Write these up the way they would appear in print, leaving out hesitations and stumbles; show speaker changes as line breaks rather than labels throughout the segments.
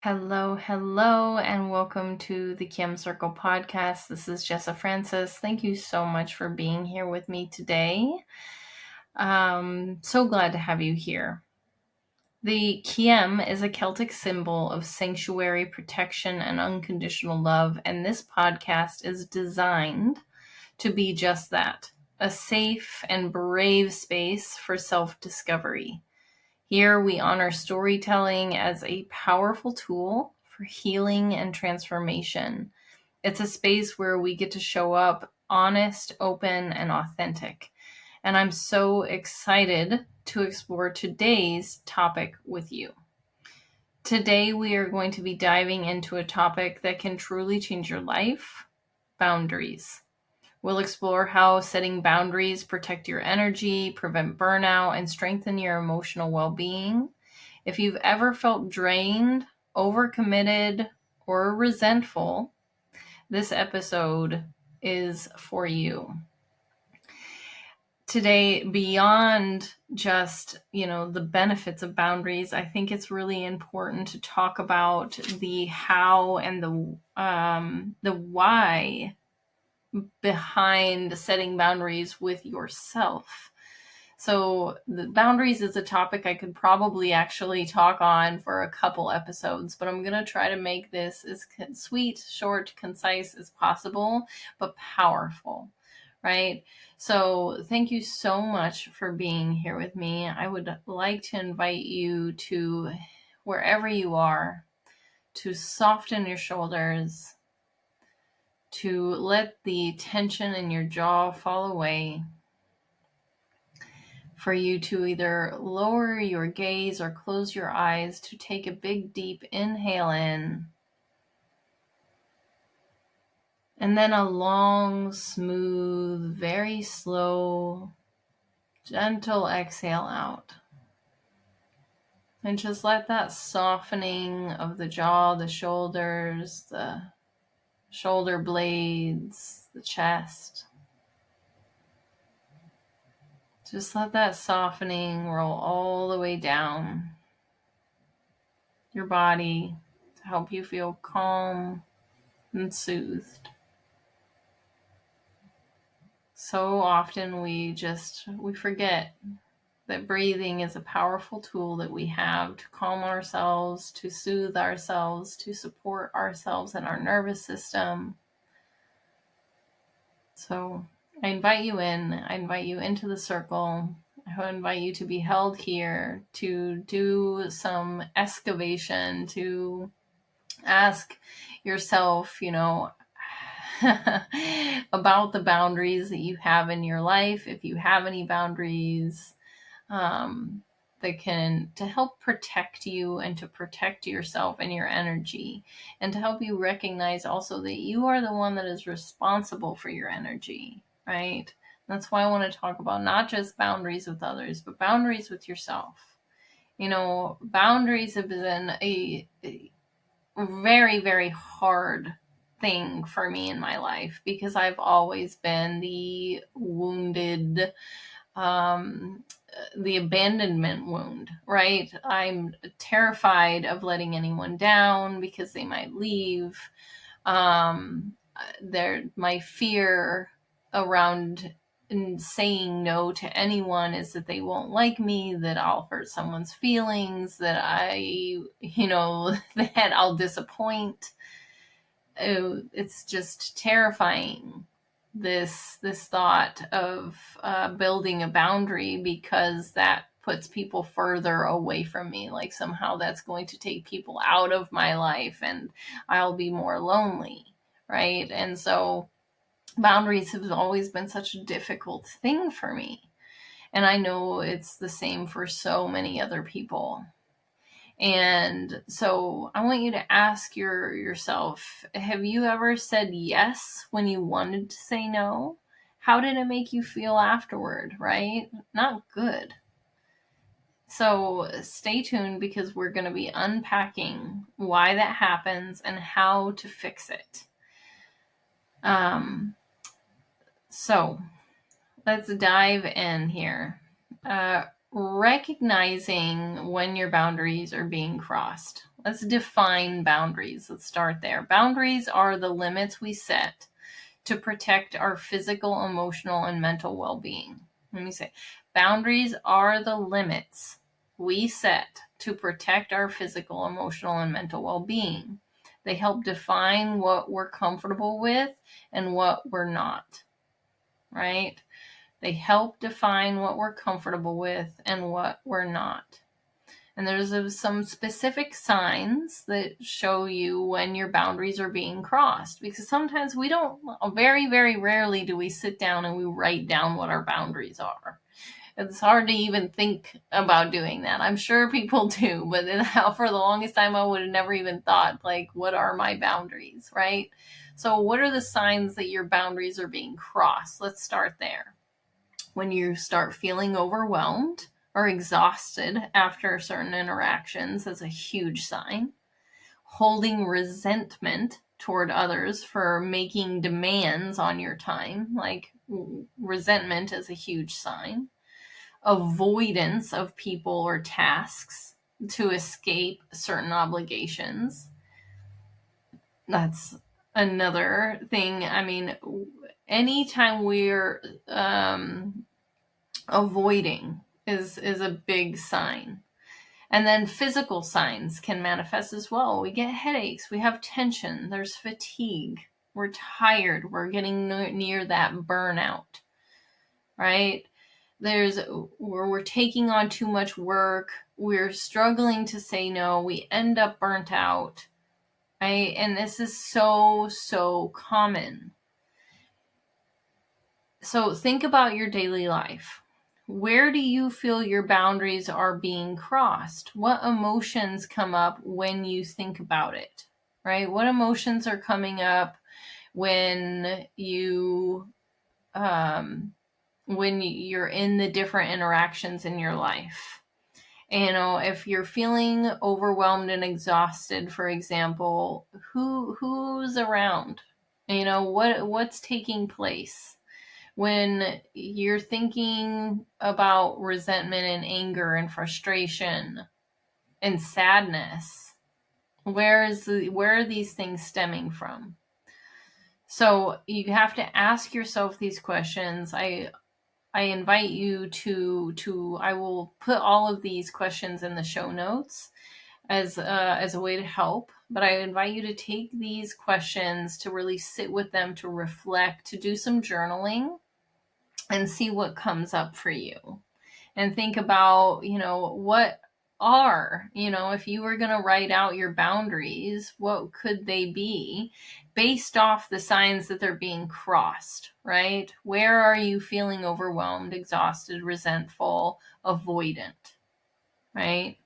Hello, and welcome to the Caim Circle podcast. This is Jessa Francis. Thank you so much for being here with me today. So glad to have you here. The Caim is a Celtic symbol of sanctuary, protection, and unconditional love, and this podcast is designed to be just that, a safe and brave space for self-discovery. Here we honor storytelling as a powerful tool for healing and transformation. It's a space where we get to show up honest, open, and authentic. And I'm so excited to explore today's topic with you. Today we are going to be diving into a topic that can truly change your life: boundaries. We'll explore how setting boundaries protect your energy, prevent burnout, and strengthen your emotional well-being. If you've ever felt drained, overcommitted, or resentful, this episode is for you. Today, beyond just, the benefits of boundaries, I think it's really important to talk about the how and the why behind setting boundaries with yourself. So the boundaries is a topic I could probably actually talk on for a couple episodes, but I'm going to try to make this as sweet, short, concise as possible, but powerful, right? So thank you so much for being here with me. I would like to invite you to, wherever you are, to soften your shoulders, to let the tension in your jaw fall away, for you to either lower your gaze or close your eyes, to take a big deep inhale in, and then a long, smooth, very slow, gentle exhale out. And just let that softening of the jaw, the shoulders, the shoulder blades, the chest, just let that softening roll all the way down your body to help you feel calm and soothed. So often we forget that breathing is a powerful tool that we have to calm ourselves, to soothe ourselves, to support ourselves and our nervous system. So I invite you in. I invite you into the circle. I invite you to be held here, to do some excavation, to ask yourself, about the boundaries that you have in your life, if you have any boundaries, to help protect you and to protect yourself and your energy, and to help you recognize also that you are the one that is responsible for your energy, right? That's why I want to talk about not just boundaries with others, but boundaries with yourself. Boundaries have been a very, very hard thing for me in my life, because I've always been the wounded, the abandonment wound, right? I'm terrified of letting anyone down because they might leave. My fear around saying no to anyone is that they won't like me, that I'll hurt someone's feelings, that that I'll disappoint. It's just terrifying, this thought of building a boundary, because that puts people further away from me. Like somehow that's going to take people out of my life and I'll be more lonely, right? And so boundaries have always been such a difficult thing for me. And I know it's the same for so many other people. And so I want you to ask yourself, have you ever said yes when you wanted to say no? How did it make you feel afterward, right? Not good. So stay tuned, because we're going to be unpacking why that happens and how to fix it. So let's dive in here. Recognizing when your boundaries are being crossed. Let's define boundaries. Let's start there. Boundaries are the limits we set to protect our physical, emotional, and mental well-being. Let me say, boundaries are the limits we set to protect our physical, emotional, and mental well-being. They help define what we're comfortable with and what we're not, right? They help define what we're comfortable with and what we're not. And there's some specific signs that show you when your boundaries are being crossed, because sometimes we don't, very, very rarely do we sit down and we write down what our boundaries are. It's hard to even think about doing that. I'm sure people do, but for the longest time, I would have never even thought, like, what are my boundaries, right? So what are the signs that your boundaries are being crossed? Let's start there. When you start feeling overwhelmed or exhausted after certain interactions, is a huge sign. Holding resentment toward others for making demands on your time, like resentment, is a huge sign. Avoidance of people or tasks to escape certain obligations. That's another thing. I mean, anytime we're avoiding is a big sign. And then physical signs can manifest as well. We get headaches, we have tension, there's fatigue, we're tired, we're getting near that burnout, right? There's where we're taking on too much work, we're struggling to say no, we end up burnt out, right? And this is so common. So think about your daily life. Where do you feel your boundaries are being crossed? What emotions come up when you think about it, right? What emotions are coming up when you're in the different interactions in your life? You know, if you're feeling overwhelmed and exhausted, for example, who's around? You know, what's taking place? When you're thinking about resentment and anger and frustration and sadness, where are these things stemming from? So you have to ask yourself these questions. I invite you to I will put all of these questions in the show notes as a way to help. But I invite you to take these questions, to really sit with them, to reflect, to do some journaling, and see what comes up for you. And think about, what are, if you were going to write out your boundaries, what could they be based off the signs that they're being crossed, right? Where are you feeling overwhelmed, exhausted, resentful, avoidant, right?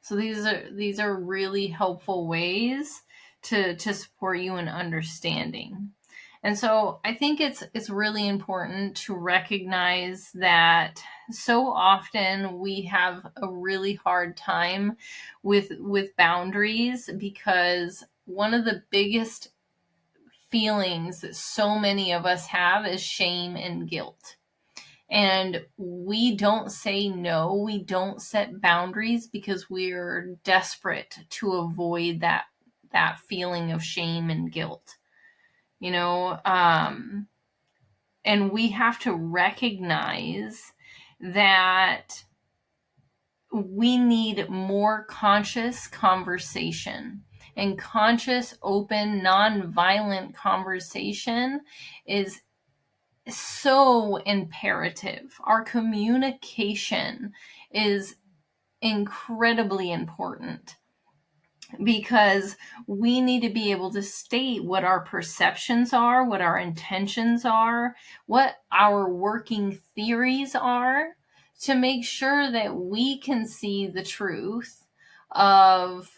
So these are really helpful ways to support you in understanding. And so I think it's really important to recognize that so often we have a really hard time with boundaries, because one of the biggest feelings that so many of us have is shame and guilt. And we don't say no, we don't set boundaries because we're desperate to avoid that feeling of shame and guilt. And we have to recognize that we need more conscious conversation. And conscious, open, non-violent conversation is so imperative. Our communication is incredibly important, because we need to be able to state what our perceptions are, what our intentions are, what our working theories are, to make sure that we can see the truth of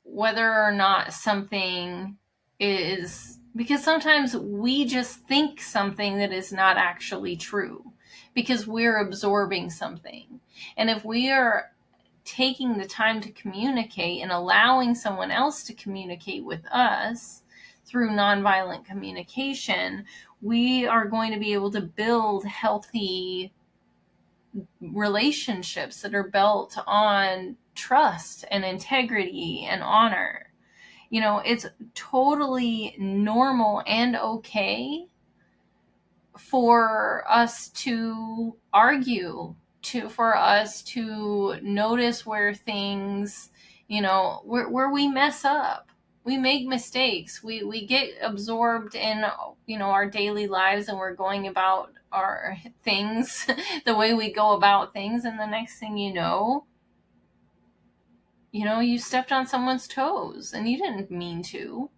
whether or not something is, because sometimes we just think something that is not actually true because we're absorbing something. And if we are taking the time to communicate and allowing someone else to communicate with us through nonviolent communication, we are going to be able to build healthy relationships that are built on trust and integrity and honor. It's totally normal and okay for us to argue, for us to notice where things, where we mess up. We make mistakes. We get absorbed in, our daily lives, and we're going about our things the way we go about things, and the next thing you stepped on someone's toes and you didn't mean to.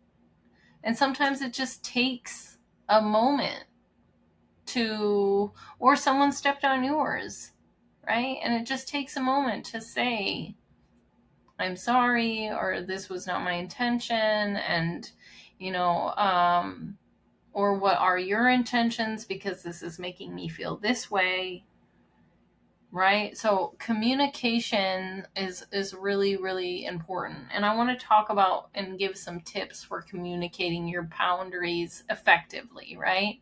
And sometimes it just takes a moment or someone stepped on yours, right? And it just takes a moment to say, I'm sorry, or this was not my intention, and, or what are your intentions, because this is making me feel this way, right? So communication is really, really important. And I want to talk about and give some tips for communicating your boundaries effectively, right?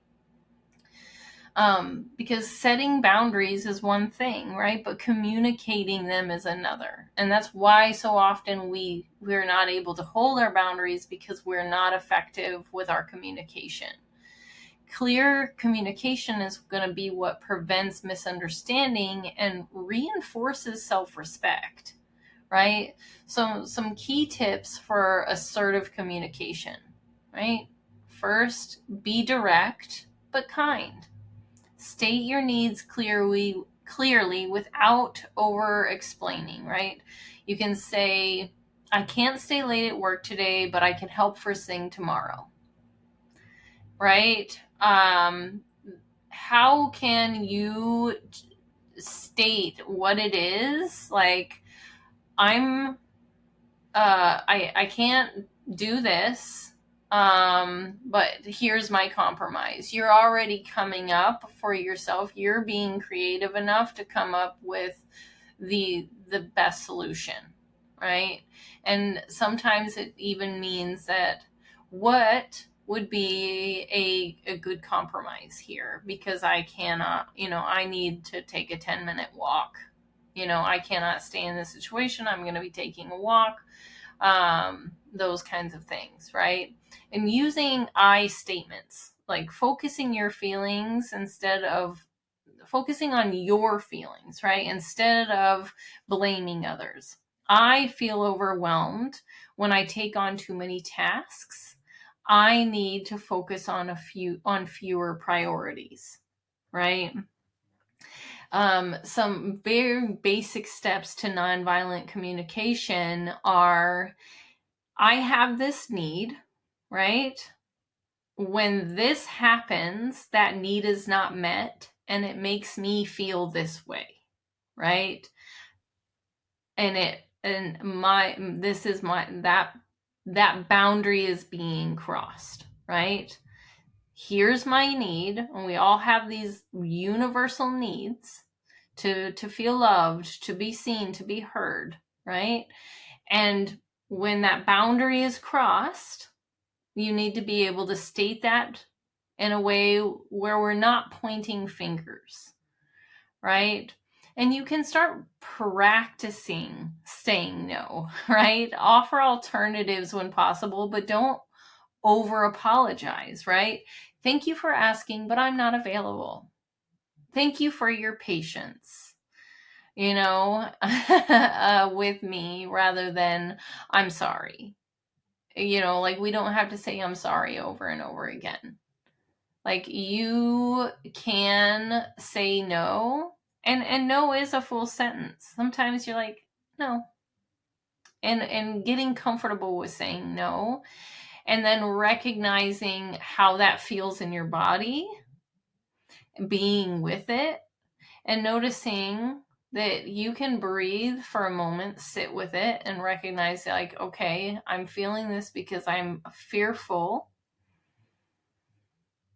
Because setting boundaries is one thing, right? But communicating them is another. And that's why so often we're not able to hold our boundaries, because we're not effective with our communication. Clear communication is going to be what prevents misunderstanding and reinforces self-respect, right? So some key tips for assertive communication, right? First, be direct but kind. State your needs clearly without over explaining, right? You can say, I can't stay late at work today, but I can help first thing tomorrow, right? How can you state what it is? Like, I can't do this, but here's my compromise. You're already coming up for yourself. You're being creative enough to come up with the best solution, right? And sometimes it even means that what would be a good compromise here, because I cannot, I need to take a 10-minute walk. I cannot stay in this situation. I'm going to be taking a walk. Those kinds of things, right? And using I statements, like focusing your feelings instead of focusing on your feelings, right? Instead of blaming others. I feel overwhelmed when I take on too many tasks. I need to focus on fewer priorities, right? Some very basic steps to nonviolent communication are, I have this need, right? When this happens, that need is not met, and it makes me feel this way, right? That boundary is being crossed, right? Here's my need, and we all have these universal needs to feel loved, to be seen, to be heard, right? And when that boundary is crossed, you need to be able to state that in a way where we're not pointing fingers, right? And you can start practicing saying no, right? Offer alternatives when possible, but don't over apologize, right? Thank you for asking, but I'm not available. Thank you for your patience, with me, rather than I'm sorry. Like, we don't have to say I'm sorry over and over again. Like, you can say no, and no is a full sentence. Sometimes you're like, no. And getting comfortable with saying no, and then recognizing how that feels in your body, being with it, and noticing that you can breathe for a moment, sit with it, and recognize, like, okay, I'm feeling this because I'm fearful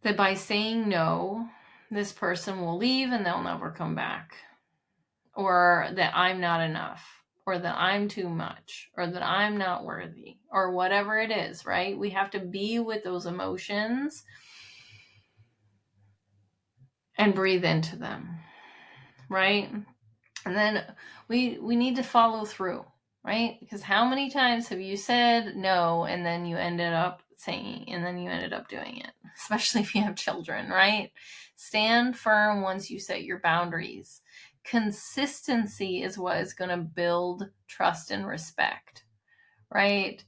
that by saying no, this person will leave and they'll never come back, or that I'm not enough, or that I'm too much, or that I'm not worthy, or whatever it is, right? We have to be with those emotions and breathe into them, right? And then we need to follow through, right? Because how many times have you said no and then you ended up saying, and then you ended up doing it, especially if you have children, right? Stand firm once you set your boundaries. Consistency is what is going to build trust and respect, right?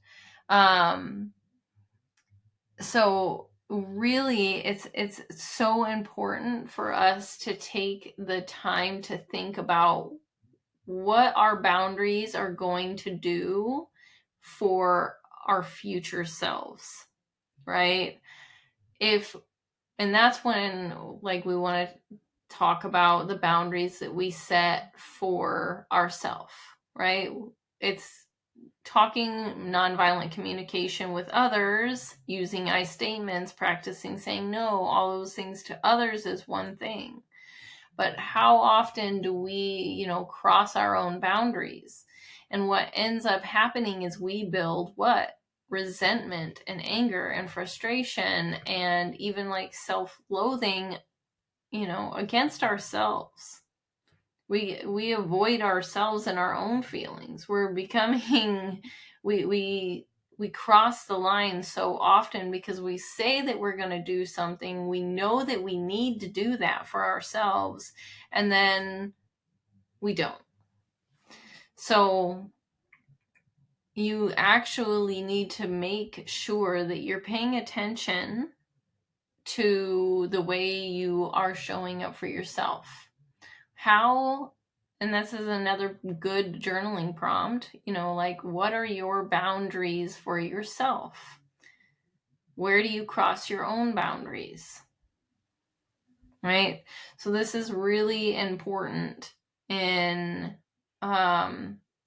So really it's so important for us to take the time to think about what our boundaries are going to do for our future selves, right? And that's when, like, we want to talk about the boundaries that we set for ourselves, right? It's talking nonviolent communication with others, using I statements, practicing saying no, all those things to others is one thing. But how often do we, cross our own boundaries? And what ends up happening is we build what? Resentment and anger and frustration and even like self-loathing, against ourselves. We avoid ourselves and our own feelings. We're becoming we cross the line so often because we say that we're going to do something. We know that we need to do that for ourselves, and then we don't. So you actually need to make sure that you're paying attention to the way you are showing up for yourself. And this is another good journaling prompt, like, what are your boundaries for yourself? Where do you cross your own boundaries? Right? So this is really important in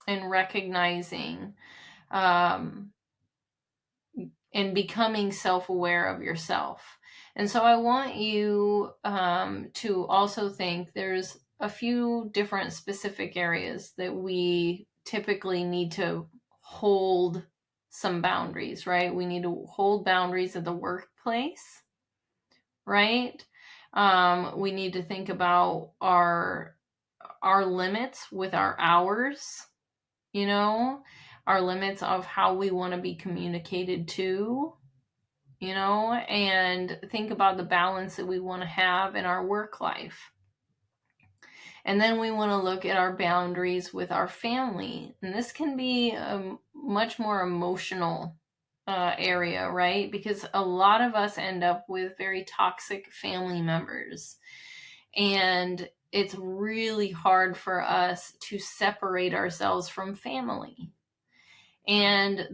recognizing and becoming self-aware of yourself. And so I want you to also think there's a few different specific areas that we typically need to hold some boundaries, right? We need to hold boundaries at the workplace, right? We need to think about our limits with our hours, our limits of how we want to be communicated to, and think about the balance that we want to have in our work life. And then we want to look at our boundaries with our family. And this can be a much more emotional area, right? Because a lot of us end up with very toxic family members. And it's really hard for us to separate ourselves from family. And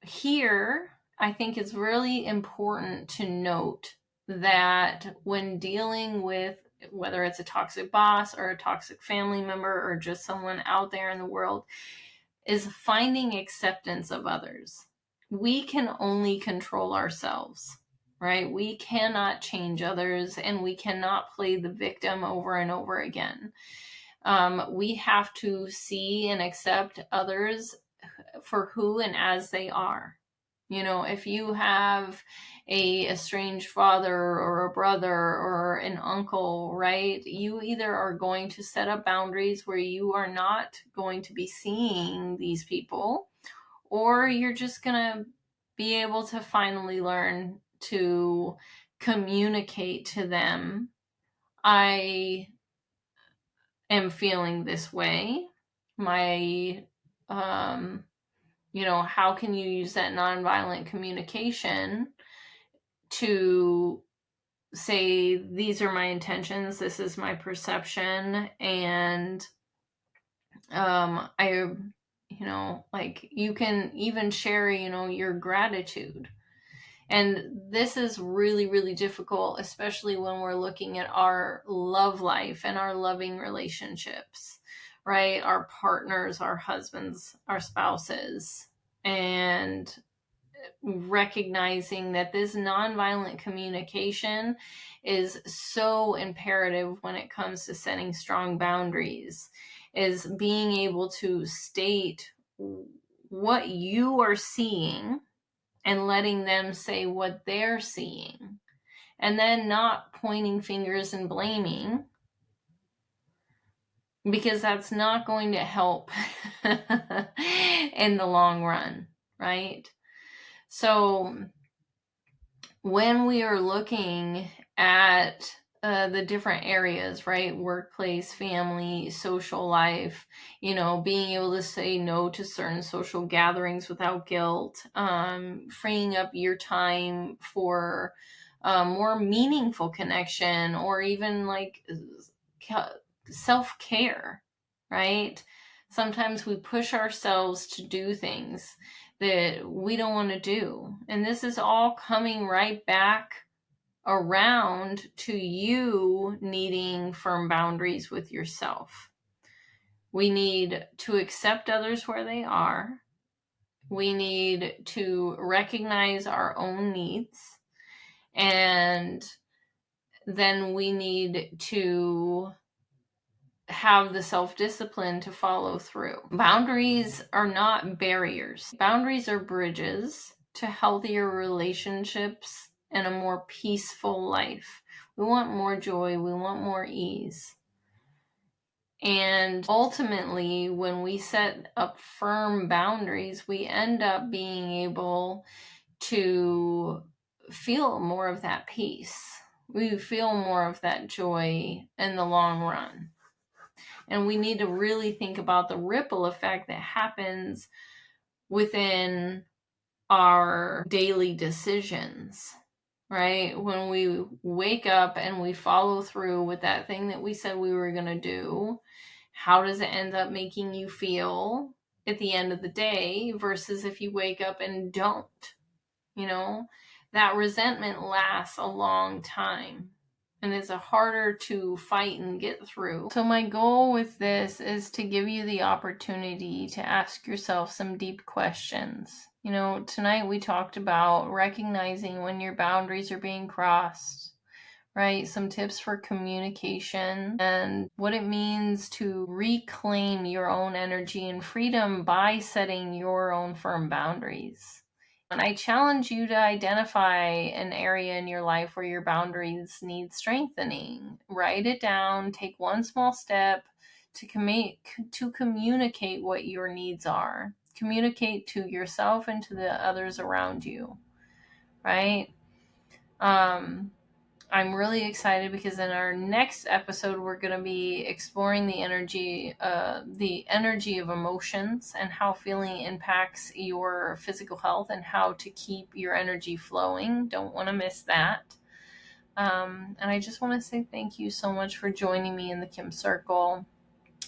here, I think it's really important to note that when dealing with whether it's a toxic boss or a toxic family member or just someone out there in the world, is finding acceptance of others. We can only control ourselves, right? We cannot change others, and we cannot play the victim over and over again. We have to see and accept others for who and as they are. If you have a estranged father or a brother or an uncle, right, you either are going to set up boundaries where you are not going to be seeing these people, or you're just going to be able to finally learn to communicate to them, I am feeling this way. How can you use that nonviolent communication to say, these are my intentions, this is my perception, and you can even share, your gratitude. And this is really, really difficult, especially when we're looking at our love life and our loving relationships, right? Our partners, our husbands, our spouses, and recognizing that this nonviolent communication is so imperative when it comes to setting strong boundaries, is being able to state what you are seeing and letting them say what they're seeing, and then not pointing fingers and blaming, because that's not going to help in the long run, right? So when we are looking at the different areas, right? Workplace, family, social life, being able to say no to certain social gatherings without guilt, freeing up your time for more meaningful connection, or even like self-care, right? Sometimes we push ourselves to do things that we don't want to do. And this is all coming right back around to you needing firm boundaries with yourself. We need to accept others where they are. We need to recognize our own needs. And then we need to have the self-discipline to follow through. Boundaries are not barriers. Boundaries are bridges to healthier relationships and a more peaceful life. We want more joy. We want more ease. And ultimately, when we set up firm boundaries, we end up being able to feel more of that peace. We feel more of that joy in the long run. And we need to really think about the ripple effect that happens within our daily decisions, right? When we wake up and we follow through with that thing that we said we were going to do, how does it end up making you feel at the end of the day versus if you wake up and don't? That resentment lasts a long time. And it's harder to fight and get through. So my goal with this is to give you the opportunity to ask yourself some deep questions. Tonight we talked about recognizing when your boundaries are being crossed, right? Some tips for communication and what it means to reclaim your own energy and freedom by setting your own firm boundaries. And I challenge you to identify an area in your life where your boundaries need strengthening. Write it down, take one small step to communicate what your needs are. Communicate to yourself and to the others around you, right? I'm really excited because in our next episode, we're going to be exploring the energy of emotions and how feeling impacts your physical health and how to keep your energy flowing. Don't want to miss that. And I just want to say thank you so much for joining me in the Caim Circle.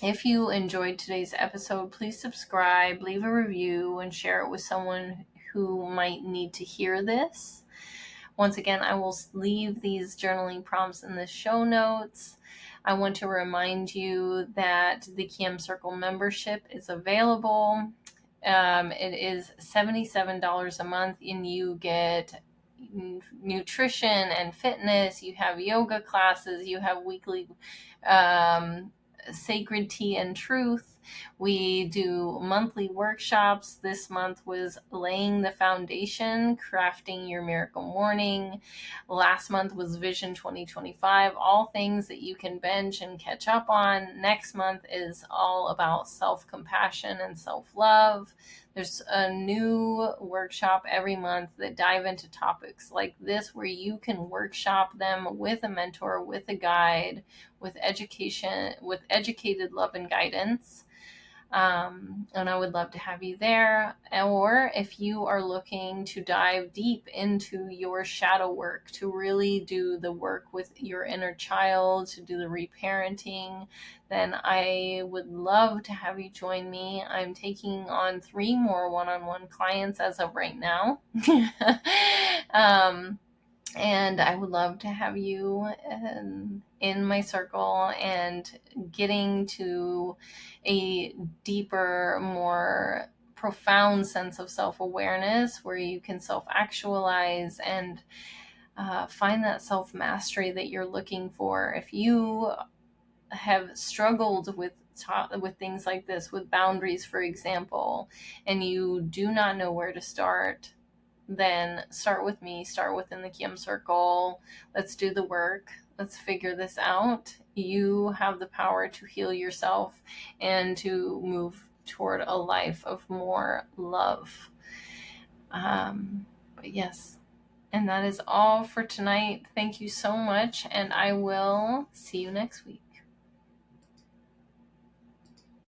If you enjoyed today's episode, please subscribe, leave a review, and share it with someone who might need to hear this. Once again, I will leave these journaling prompts in the show notes. I want to remind you that the Caim Circle membership is available. It is $77 a month, and you get nutrition and fitness. You have yoga classes. You have weekly sacred tea and truth. We do monthly workshops. This month was laying the foundation, crafting your miracle morning. Last month was Vision 2025, all things that you can binge and catch up on. Next month is all about self-compassion and self-love. There's a new workshop every month that dive into topics like this, where you can workshop them with a mentor, with a guide, with education, with educated love and guidance. And I would love to have you there. Or if you are looking to dive deep into your shadow work, to really do the work with your inner child, to do the reparenting, then I would love to have you join me. I'm taking on 3 more one-on-one clients as of right now. And I would love to have you in my circle and getting to a deeper, more profound sense of self-awareness where you can self-actualize and find that self-mastery that you're looking for. If you have struggled with things like this, with boundaries, for example, and you do not know where to start, then start with me, start within the Caim Circle. Let's do the work. Let's figure this out. You have the power to heal yourself and to move toward a life of more love. But yes, and that is all for tonight. Thank you so much, and I will see you next week.